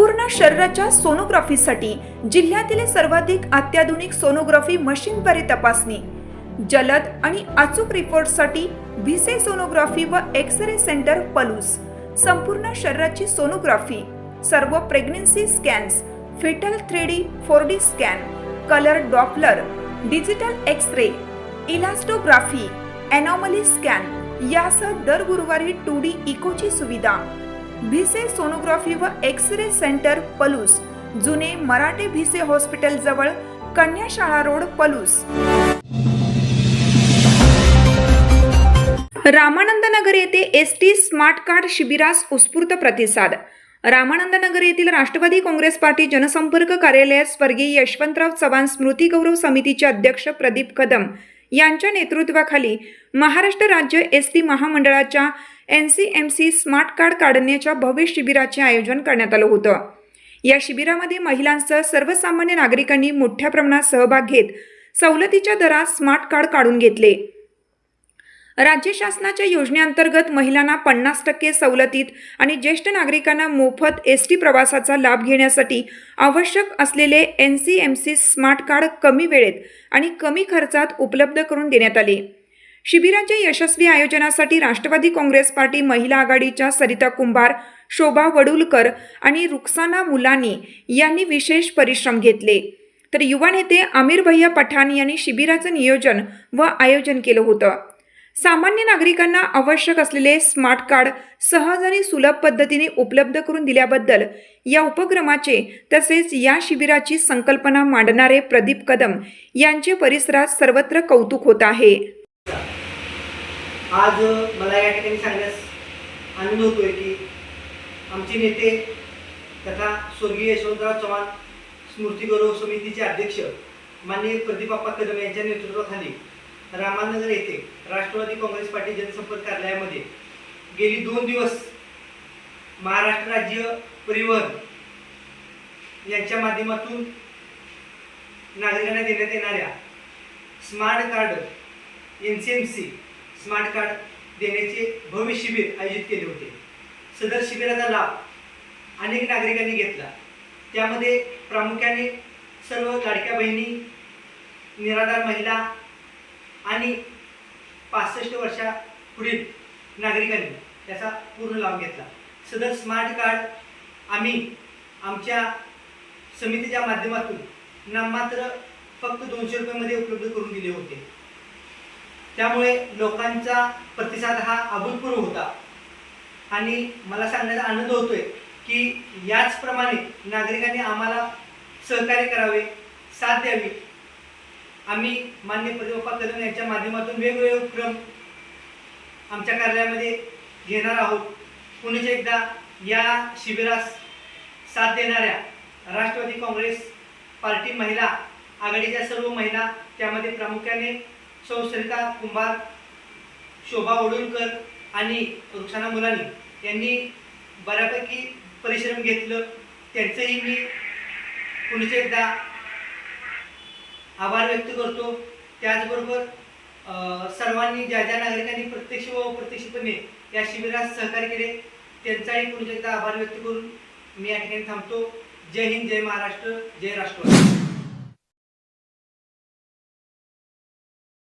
संपूर्ण शरीराच्या सोनोग्राफीसाठी जिल्ह्यातील सर्वाधिक अत्याधुनिक सोनोग्राफी मशीनद्वारे तपासणी, जलद आणि अचूक रिपोर्टसाठी भिसे सोनोग्राफी व एक्स-रे सेंटर पलूस, संपूर्ण शरीराची सोनोग्राफी, सर्व pregnancy scans, fetal 3D 4D scan, colour doppler, digital X-ray, elastography, anomaly scan यासह दर गुरुवारी 2D इकोची सुविधा. भिसे सोनोग्राफी व एक्स-रे सेंटर पलूस, जुने मराठे भिसे हॉस्पिटल जवळ, कन्याशाळा रोड, पलूस. रामानंद नगर येथे एसटी स्मार्ट कार्ड शिबिरास उत्स्फूर्त प्रतिसाद. रामानंद नगर येथील राष्ट्रवादी काँग्रेस पार्टी जनसंपर्क कार्यालयात स्वर्गीय यशवंतराव चव्हाण स्मृती गौरव समितीचे अध्यक्ष प्रदीप कदम यांच्या नेतृत्वाखाली महाराष्ट्र राज्य एसटी महामंडळाच्या NCMC स्मार्ट कार्ड काढण्याच्या भव्य शिबिराचे आयोजन करण्यात आलं होतं. या शिबिरामध्ये महिलांसह सर्वसामान्य नागरिकांनी मोठ्या प्रमाणात सहभाग घेत सवलतीच्या दरात स्मार्ट कार्ड काढून घेतले. राज्य शासनाच्या योजनेअंतर्गत महिलांना 50% सवलतीत आणि ज्येष्ठ नागरिकांना मोफत एसटी प्रवासाचा लाभ घेण्यासाठी आवश्यक असलेले NCMC स्मार्ट कार्ड कमी वेळेत आणि कमी खर्चात उपलब्ध करून देण्यात आले. शिबिराच्या यशस्वी आयोजनासाठी राष्ट्रवादी काँग्रेस पार्टी महिला आघाडीच्या सरिता कुंभार, शोभा वडुलकर आणि रुक्साना मुलानी यांनी विशेष परिश्रम घेतले, तर युवा नेते आमिर भैया पठाण यांनी शिबिराचं नियोजन व आयोजन केलं होतं. सामान्य नागरिकांना आवश्यक असलेले स्मार्ट कार्ड सहज आणि सुलभ पद्धतीने उपलब्ध करून दिल्याबद्दल या उपक्रमाचे तसेच या शिबिराची संकल्पना मांडणारे प्रदीप कदम यांचे परिसरात सर्वत्र कौतुक होत आहे. आज मला या ठिकाणी सांगण्यास आनंद होतोय की आमचे नेते तथा स्वर्गीय यशवंतराव चव्हाण स्मृती गौरव समितीचे अध्यक्ष माननीय प्रदीप कदम यांच्या नेतृत्वाखाली रामानगर येथे राष्ट्रवादी काँग्रेस पार्टी जनसंपर्क कार्यालयामध्ये गेली 2 दिवस महाराष्ट्र राज्य परिवहन यांच्या माध्यमातून नागरिकांना देण्यात येणाऱ्या smart card NCMC smart card देण्याचे भव्य शिबिर आयोजित केले होते. सदर शिबिराचा लाभ अनेक नागरिकांनी घेतला. त्यामध्ये प्रामुख्याने सर्व लाडक्या बहिणी, निराधार महिला आणि 65 वर्षापुढील नागरिकांनी त्याचा पूर्ण लाभ घेतला. सदर स्मार्ट कार्ड आम्ही आमच्या समितीच्या माध्यमातून नाममात्र फक्त 200 रुपयामध्ये उपलब्ध करून दिले होते. त्यामुळे लोकांचा प्रतिसाद हा अभूतपूर्व होता आणि मला सांगण्याचा आनंद होतोय की याचप्रमाणे नागरिकांनी आम्हाला सहकार्य करावे, साथ द्यावी. आम्ही माननीय प्रदीप कदम यांच्या माध्यमातून वेगवेगळे उपक्रम आमच्या कार्यालयामध्ये घेणार आहोत. पुन्हा एकदा या शिबिरास साथ देणाऱ्या राष्ट्रवादी काँग्रेस पार्टी महिला आघाडीच्या सर्व महिला, त्यामध्ये प्रामुख्याने सौ सरिता कुंभार, शोभा वडुलकर आणि रुक्साना मुलानी यांनी बऱ्यापैकी परिश्रम घेतलं. त्यांचंही मी पुन्हा एकदा आभार व्यक्त करतो. त्याचबरोबर सर्वांनी ज्या नागरिकांनी प्रत्यक्ष व अप्रत्यक्षपणे या शिबिरात सहकार्य केले त्यांचाही पुन्हा एकदा आभार व्यक्त करून मी या ठिकाणी थांबतो. जय हिंद, जय महाराष्ट्र, जय राष्ट्रवादी.